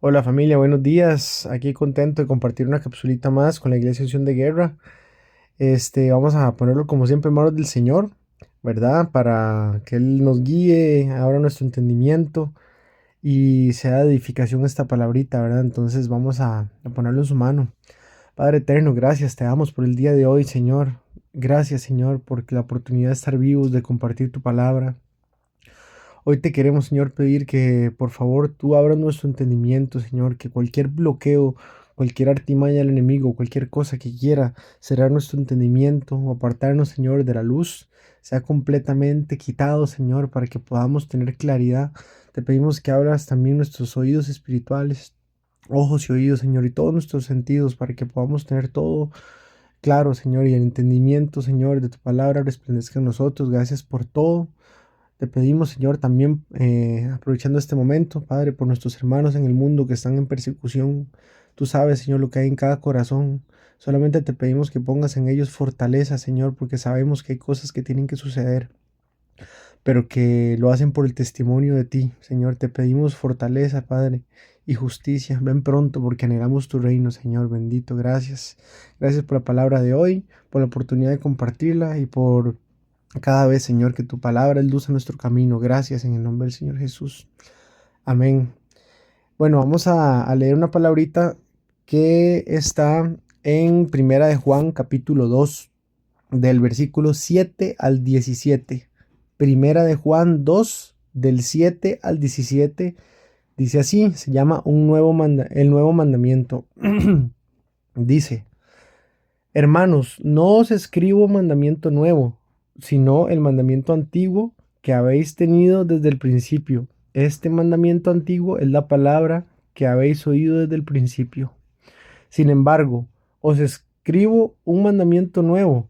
Hola familia, buenos días. Aquí contento de compartir una capsulita más con la Iglesia Unción de Guerra. Vamos a ponerlo como siempre en manos del Señor, ¿verdad? Para que Él nos guíe, abra nuestro entendimiento y sea de edificación esta palabrita, ¿verdad? Entonces vamos a ponerlo en su mano. Padre eterno, gracias, te damos por el día de hoy, Señor. Gracias, Señor, por la oportunidad de estar vivos, de compartir tu palabra. Hoy te queremos, Señor, pedir que por favor tú abras nuestro entendimiento, Señor, que cualquier bloqueo, cualquier artimaña del enemigo, cualquier cosa que quiera cerrar nuestro entendimiento o apartarnos, Señor, de la luz, sea completamente quitado, Señor, para que podamos tener claridad. Te pedimos que abras también nuestros oídos espirituales, ojos y oídos, Señor, y todos nuestros sentidos, para que podamos tener todo claro, Señor, y el entendimiento, Señor, de tu palabra resplandezca en nosotros. Gracias por todo. Te pedimos, Señor, también aprovechando este momento, Padre, por nuestros hermanos en el mundo que están en persecución. Tú sabes, Señor, lo que hay en cada corazón. Solamente te pedimos que pongas en ellos fortaleza, Señor, porque sabemos que hay cosas que tienen que suceder, pero que lo hacen por el testimonio de ti. Señor, te pedimos fortaleza, Padre, y justicia. Ven pronto porque anhelamos tu reino, Señor. Bendito, gracias. Gracias por la palabra de hoy, por la oportunidad de compartirla y por cada vez, Señor, que tu palabra es luz a nuestro camino. Gracias en el nombre del Señor Jesús. Amén. Bueno, vamos a leer una palabrita que está en Primera de Juan, capítulo 2 del versículo 7 al 17. Primera de Juan 2 del 7 al 17. Dice así, se llama el nuevo mandamiento. Dice: Hermanos, no os escribo mandamiento nuevo, sino el mandamiento antiguo que habéis tenido desde el principio. Este mandamiento antiguo es la palabra que habéis oído desde el principio. Sin embargo, os escribo un mandamiento nuevo,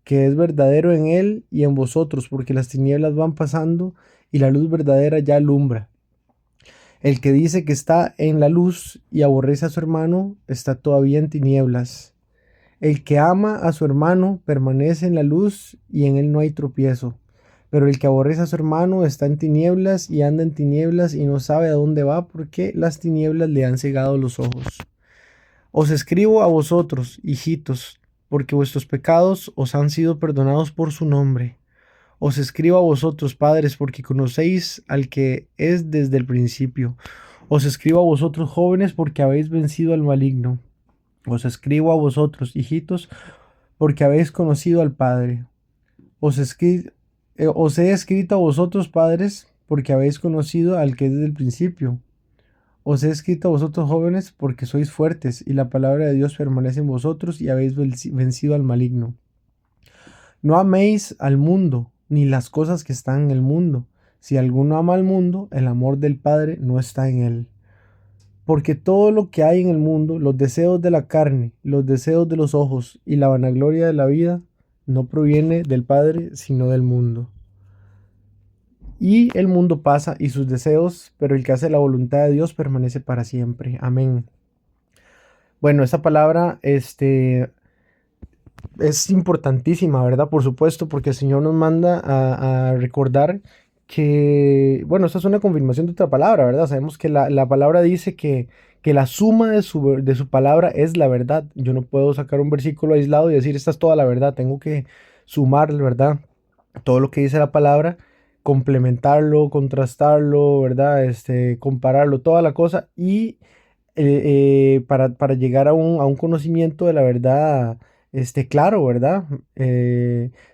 que es verdadero en él y en vosotros, porque las tinieblas van pasando y la luz verdadera ya alumbra. El que dice que está en la luz y aborrece a su hermano, está todavía en tinieblas. El que ama a su hermano permanece en la luz y en él no hay tropiezo. Pero el que aborrece a su hermano está en tinieblas y anda en tinieblas y no sabe a dónde va porque las tinieblas le han cegado los ojos. Os escribo a vosotros, hijitos, porque vuestros pecados os han sido perdonados por su nombre. Os escribo a vosotros, padres, porque conocéis al que es desde el principio. Os escribo a vosotros, jóvenes, porque habéis vencido al maligno. Os escribo a vosotros, hijitos, porque habéis conocido al Padre. Os he escrito a vosotros, padres, porque habéis conocido al que es desde el principio. Os he escrito a vosotros, jóvenes, porque sois fuertes, y la palabra de Dios permanece en vosotros, y habéis vencido al maligno. No améis al mundo, ni las cosas que están en el mundo. Si alguno ama al mundo, el amor del Padre no está en él. Porque todo lo que hay en el mundo, los deseos de la carne, los deseos de los ojos y la vanagloria de la vida, no proviene del Padre, sino del mundo. Y el mundo pasa y sus deseos, pero el que hace la voluntad de Dios permanece para siempre. Amén. Bueno, esta palabra, es importantísima, ¿verdad? Por supuesto, porque el Señor nos manda a recordar que, bueno, esta es una confirmación de otra palabra, ¿verdad? Sabemos que la palabra dice que la suma de su palabra es la verdad. Yo no puedo sacar un versículo aislado y decir, esta es toda la verdad. Tengo que sumar, ¿verdad? Todo lo que dice la palabra, complementarlo, contrastarlo, ¿verdad? Compararlo, toda la cosa y para llegar a un conocimiento de la verdad, claro, ¿verdad?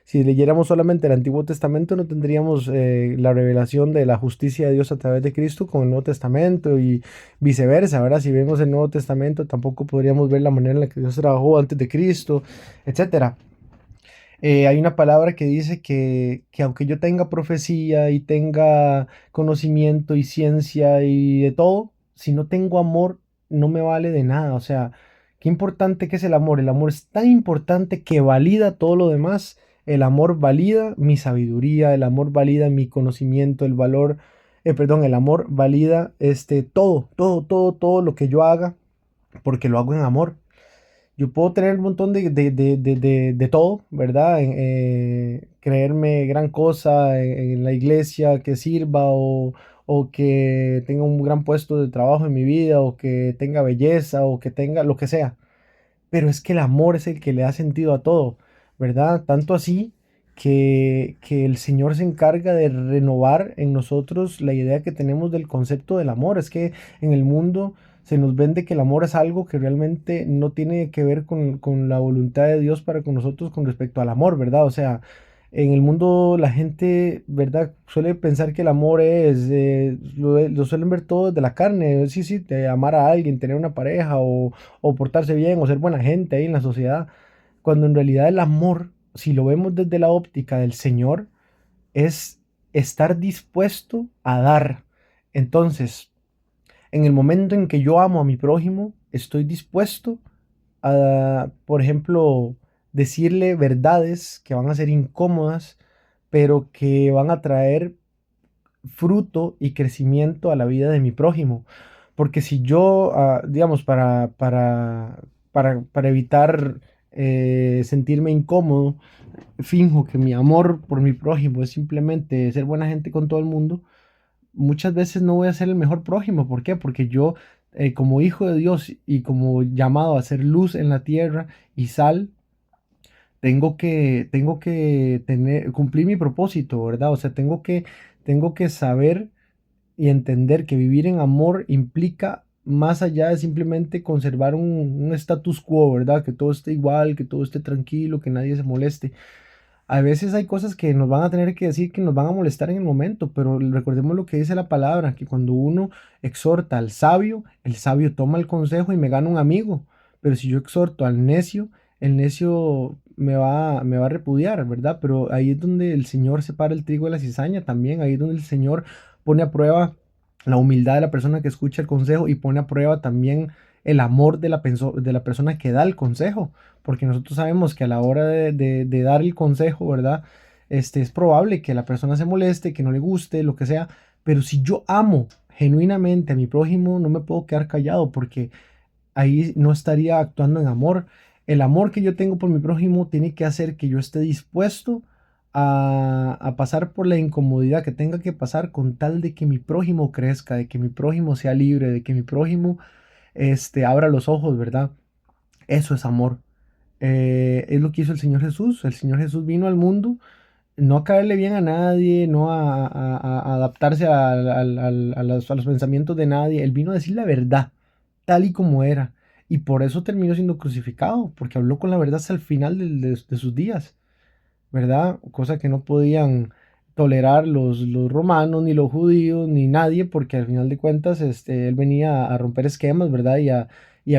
Si leyéramos solamente el Antiguo Testamento, no tendríamos la revelación de la justicia de Dios a través de Cristo con el Nuevo Testamento y viceversa, ¿verdad? Si vemos el Nuevo Testamento, tampoco podríamos ver la manera en la que Dios trabajó antes de Cristo, etcétera. Hay una palabra que dice que aunque yo tenga profecía y tenga conocimiento y ciencia y de todo, si no tengo amor, no me vale de nada. O sea, qué importante que es el amor. El amor es tan importante que valida todo lo demás. El amor valida mi sabiduría, el amor valida mi conocimiento, el amor valida todo lo que yo haga, porque lo hago en amor. Yo puedo tener un montón de todo, ¿verdad? Creerme gran cosa en la iglesia que sirva o que tenga un gran puesto de trabajo en mi vida, o que tenga belleza, o que tenga lo que sea. Pero es que el amor es el que le da sentido a todo, ¿verdad? Tanto así que el Señor se encarga de renovar en nosotros la idea que tenemos del concepto del amor. Es que en el mundo se nos vende que el amor es algo que realmente no tiene que ver con la voluntad de Dios para con nosotros con respecto al amor, ¿verdad? O sea, en el mundo la gente, ¿verdad? Suele pensar que el amor es, lo suelen ver todo desde la carne, sí, sí, de amar a alguien, tener una pareja o portarse bien o ser buena gente ahí en la sociedad, cuando en realidad el amor, si lo vemos desde la óptica del Señor, es estar dispuesto a dar. Entonces, en el momento en que yo amo a mi prójimo, estoy dispuesto a, por ejemplo, decirle verdades que van a ser incómodas, pero que van a traer fruto y crecimiento a la vida de mi prójimo. Porque si yo, digamos, para evitar sentirme incómodo, finjo que mi amor por mi prójimo es simplemente ser buena gente con todo el mundo, muchas veces no voy a ser el mejor prójimo. ¿Por qué? Porque yo, como hijo de Dios y como llamado a ser luz en la tierra y sal, tengo que cumplir mi propósito, ¿verdad? O sea, tengo que saber y entender que vivir en amor implica más allá de simplemente conservar un status quo, ¿verdad? Que todo esté igual, que todo esté tranquilo, que nadie se moleste. A veces hay cosas que nos van a tener que decir que nos van a molestar en el momento, pero recordemos lo que dice la palabra, que cuando uno exhorta al sabio, el sabio toma el consejo y me gana un amigo. Pero si yo exhorto al necio, el necio me va a repudiar, ¿verdad? Pero ahí es donde el Señor separa el trigo de la cizaña también, ahí es donde el Señor pone a prueba la humildad de la persona que escucha el consejo y pone a prueba también el amor de la persona que da el consejo, porque nosotros sabemos que a la hora de dar el consejo, ¿verdad? Es probable que la persona se moleste, que no le guste, lo que sea, pero si yo amo genuinamente a mi prójimo, no me puedo quedar callado porque ahí no estaría actuando en amor. El amor que yo tengo por mi prójimo tiene que hacer que yo esté dispuesto a pasar por la incomodidad que tenga que pasar con tal de que mi prójimo crezca, de que mi prójimo sea libre, de que mi prójimo abra los ojos, ¿verdad? Eso es amor. Es lo que hizo el Señor Jesús. El Señor Jesús vino al mundo no a caerle bien a nadie, no a adaptarse a los pensamientos de nadie. Él vino a decir la verdad, tal y como era. Y por eso terminó siendo crucificado, porque habló con la verdad hasta el final de sus días, ¿verdad? Cosa que no podían tolerar los romanos, ni los judíos, ni nadie, porque al final de cuentas él venía a romper esquemas, ¿verdad? Y a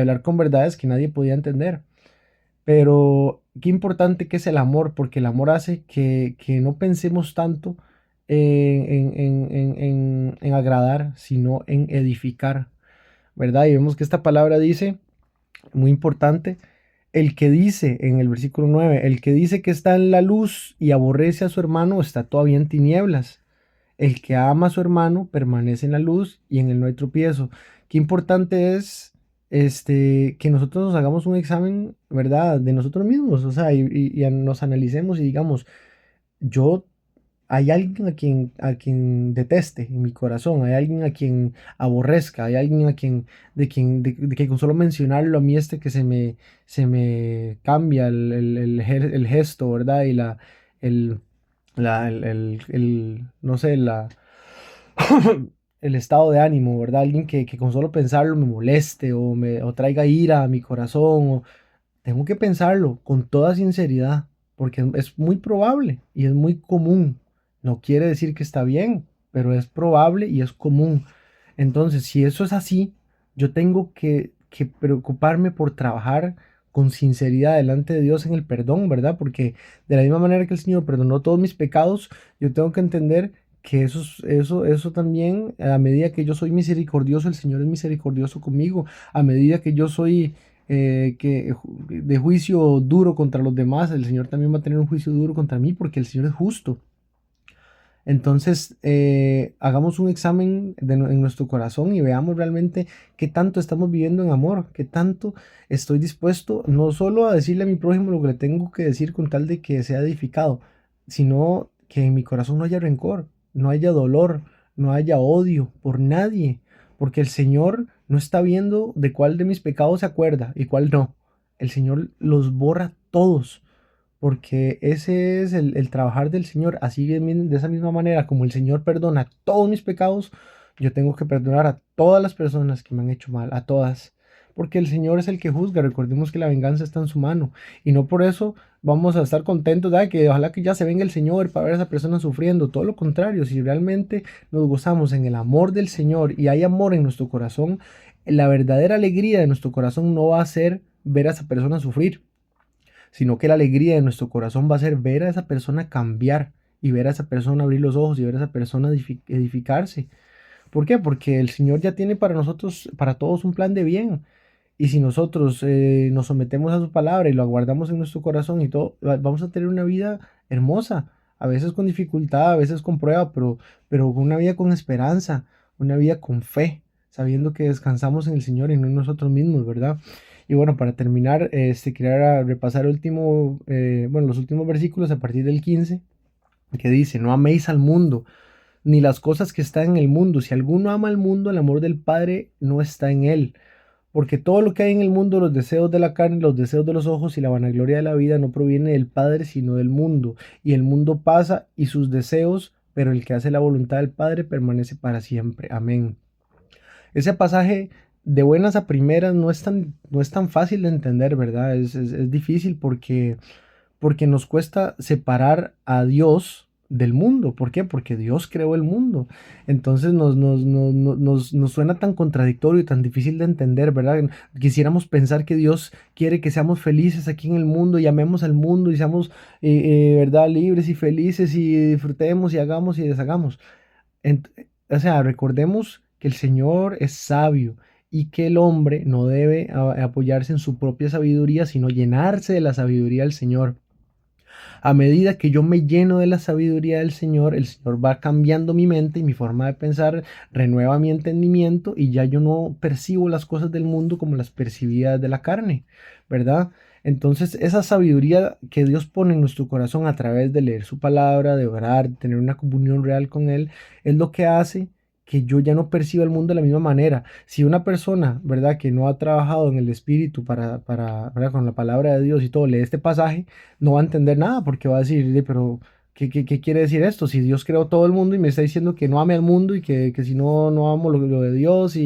hablar con verdades que nadie podía entender. Pero qué importante que es el amor, porque el amor hace que no pensemos tanto en agradar, sino en edificar, ¿verdad? Y vemos que esta palabra dice, muy importante, el que dice en el versículo 9, el que dice que está en la luz y aborrece a su hermano está todavía en tinieblas. El que ama a su hermano permanece en la luz y en él no hay tropiezo. Qué importante es que nosotros nos hagamos un examen, ¿verdad? De nosotros mismos, o sea, y nos analicemos y digamos, yo, hay alguien a quien deteste en mi corazón, hay alguien a quien aborrezca, hay alguien de que con solo mencionarlo a mí que se me cambia el gesto, ¿verdad? Y el, no sé, el estado de ánimo, ¿verdad? Alguien que con solo pensarlo me moleste o traiga ira a mi corazón. Tengo que pensarlo con toda sinceridad, porque es muy probable y es muy común. No quiere decir que está bien, pero es probable y es común. Entonces, si eso es así, yo tengo que preocuparme por trabajar con sinceridad delante de Dios en el perdón, ¿verdad? Porque de la misma manera que el Señor perdonó todos mis pecados, yo tengo que entender que eso también, a medida que yo soy misericordioso, el Señor es misericordioso conmigo. A medida que yo soy de juicio duro contra los demás, el Señor también va a tener un juicio duro contra mí porque el Señor es justo. Entonces, hagamos un examen en nuestro corazón y veamos realmente qué tanto estamos viviendo en amor, qué tanto estoy dispuesto no solo a decirle a mi prójimo lo que le tengo que decir con tal de que sea edificado, sino que en mi corazón no haya rencor, no haya dolor, no haya odio por nadie, porque el Señor no está viendo de cuál de mis pecados se acuerda y cuál no. El Señor los borra todos, porque ese es el trabajar del Señor. Así de esa misma manera como el Señor perdona todos mis pecados, yo tengo que perdonar a todas las personas que me han hecho mal, a todas. Porque el Señor es el que juzga. Recordemos que la venganza está en su mano. Y no por eso vamos a estar contentos de que ojalá que ya se venga el Señor para ver a esa persona sufriendo. Todo lo contrario, si realmente nos gozamos en el amor del Señor y hay amor en nuestro corazón, la verdadera alegría de nuestro corazón no va a ser ver a esa persona sufrir, sino que la alegría de nuestro corazón va a ser ver a esa persona cambiar y ver a esa persona abrir los ojos y ver a esa persona edificarse. ¿Por qué? Porque el Señor ya tiene para nosotros, para todos, un plan de bien. Y si nosotros nos sometemos a su palabra y lo aguardamos en nuestro corazón y todo, vamos a tener una vida hermosa, a veces con dificultad, a veces con prueba, pero una vida con esperanza, una vida con fe, sabiendo que descansamos en el Señor y no en nosotros mismos, ¿verdad? Y bueno, para terminar, quería repasar los últimos versículos a partir del 15, que dice: no améis al mundo, ni las cosas que están en el mundo. Si alguno ama al mundo, el amor del Padre no está en él. Porque todo lo que hay en el mundo, los deseos de la carne, los deseos de los ojos y la vanagloria de la vida, no proviene del Padre, sino del mundo. Y el mundo pasa y sus deseos, pero el que hace la voluntad del Padre permanece para siempre. Amén. Ese pasaje de buenas a primeras no es tan fácil de entender, ¿verdad? Es difícil porque nos cuesta separar a Dios del mundo. ¿Por qué? Porque Dios creó el mundo. Entonces nos suena tan contradictorio y tan difícil de entender, ¿verdad? Quisiéramos pensar que Dios quiere que seamos felices aquí en el mundo y amemos al mundo y seamos, ¿verdad? Libres y felices y disfrutemos y hagamos y deshagamos. Ent- o sea, recordemos que el Señor es sabio y que el hombre no debe apoyarse en su propia sabiduría, sino llenarse de la sabiduría del Señor. A medida que yo me lleno de la sabiduría del Señor, el Señor va cambiando mi mente y mi forma de pensar, renueva mi entendimiento y ya yo no percibo las cosas del mundo como las percibía de la carne, ¿verdad? Entonces, esa sabiduría que Dios pone en nuestro corazón a través de leer su palabra, de orar, de tener una comunión real con Él, es lo que hace que yo ya no perciba el mundo de la misma manera. Si una persona, ¿verdad?, que no ha trabajado en el espíritu ¿verdad?, con la palabra de Dios y todo, lee este pasaje, no va a entender nada porque va a decir: pero ¿qué quiere decir esto? Si Dios creó todo el mundo y me está diciendo que no ame al mundo y que si no, no amo lo de Dios.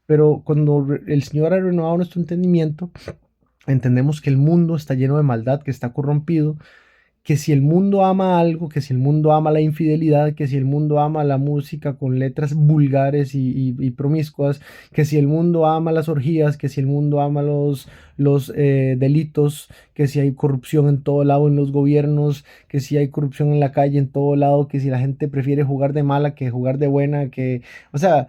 Pero cuando el Señor ha renovado nuestro entendimiento, entendemos que el mundo está lleno de maldad, que está corrompido, que si el mundo ama algo, que si el mundo ama la infidelidad, que si el mundo ama la música con letras vulgares y promiscuas, que si el mundo ama las orgías, que si el mundo ama los delitos, que si hay corrupción en todo lado en los gobiernos, que si hay corrupción en la calle en todo lado, que si la gente prefiere jugar de mala que jugar de buena, o sea,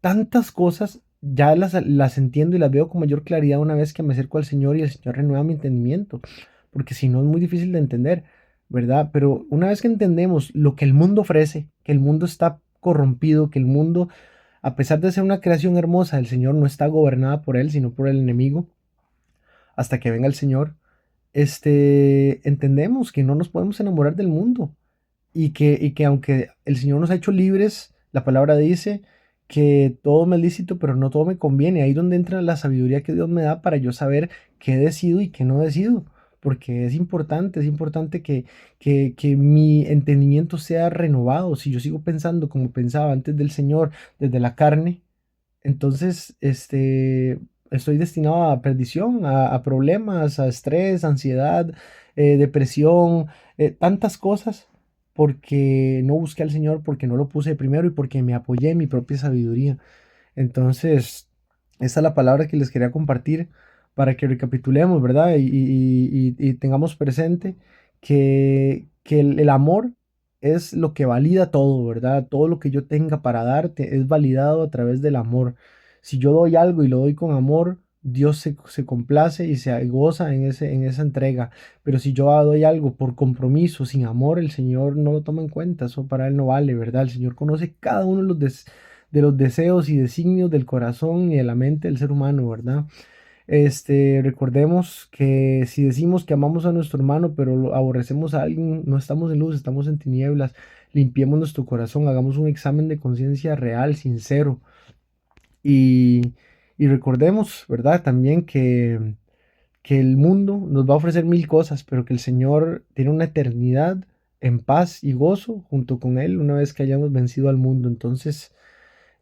tantas cosas. Ya las entiendo y las veo con mayor claridad una vez que me acerco al Señor y el Señor renueva mi entendimiento, porque si no es muy difícil de entender, ¿verdad? Pero una vez que entendemos lo que el mundo ofrece, que el mundo está corrompido, que el mundo, a pesar de ser una creación hermosa, el Señor no está gobernada por él, sino por el enemigo, hasta que venga el Señor, entendemos que no nos podemos enamorar del mundo y que aunque el Señor nos ha hecho libres, la palabra dice que todo me es lícito, pero no todo me conviene. Ahí es donde entra la sabiduría que Dios me da para yo saber qué decido y qué no decido. Porque es importante que mi entendimiento sea renovado. Si yo sigo pensando como pensaba antes del Señor, desde la carne, entonces estoy destinado a perdición, a problemas, a estrés, ansiedad, depresión, tantas cosas, porque no busqué al Señor, porque no lo puse primero y porque me apoyé en mi propia sabiduría. Entonces, esa es la palabra que les quería compartir para que recapitulemos, ¿verdad? Y tengamos presente que el amor es lo que valida todo, ¿verdad? Todo lo que yo tenga para darte es validado a través del amor. Si yo doy algo y lo doy con amor, Dios se complace y se goza en esa entrega. Pero si yo doy algo por compromiso, sin amor, el Señor no lo toma en cuenta. Eso para Él no vale, ¿verdad? El Señor conoce cada uno de los deseos y designios del corazón y de la mente del ser humano, ¿verdad? Recordemos que si decimos que amamos a nuestro hermano, pero aborrecemos a alguien, no estamos en luz, estamos en tinieblas. limpiemos nuestro corazón, hagamos un examen de conciencia real, sincero. Y, y recordemos, ¿verdad? También que el mundo nos va a ofrecer mil cosas, pero que el Señor tiene una eternidad en paz y gozo junto con Él una vez que hayamos vencido al mundo. Entonces,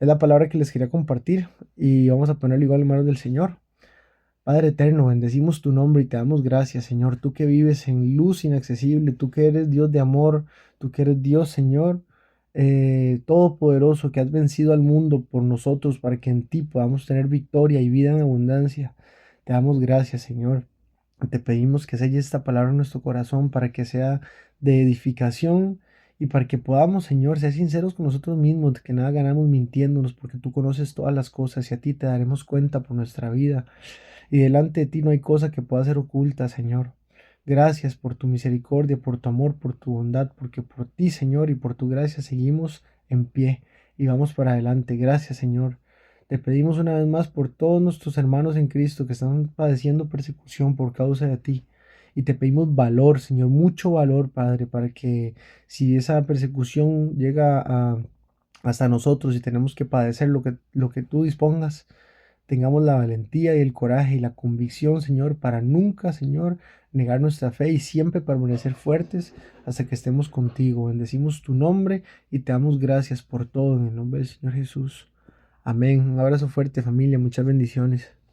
es la palabra que les quería compartir y vamos a ponerlo igual en manos del Señor. Padre eterno, bendecimos tu nombre y te damos gracias, Señor, tú que vives en luz inaccesible, tú que eres Dios de amor, tú que eres Dios, Señor, todopoderoso, que has vencido al mundo por nosotros para que en ti podamos tener victoria y vida en abundancia. Te damos gracias, Señor. Te pedimos que selles esta palabra en nuestro corazón para que sea de edificación y para que podamos, Señor, ser sinceros con nosotros mismos, de que nada ganamos mintiéndonos, porque tú conoces todas las cosas y a ti te daremos cuenta por nuestra vida y delante de ti no hay cosa que pueda ser oculta, Señor. Gracias por tu misericordia, por tu amor, por tu bondad, porque por ti, Señor, y por tu gracia seguimos en pie y vamos para adelante. Gracias, Señor. Te pedimos una vez más por todos nuestros hermanos en Cristo que están padeciendo persecución por causa de ti. Y te pedimos valor, Señor, mucho valor, Padre, para que si esa persecución llega hasta nosotros y tenemos que padecer lo que tú dispongas, tengamos la valentía y el coraje y la convicción, Señor, para nunca, Señor, negar nuestra fe y siempre permanecer fuertes hasta que estemos contigo. Bendecimos tu nombre y te damos gracias por todo en el nombre del Señor Jesús. Amén. Un abrazo fuerte, familia. Muchas bendiciones.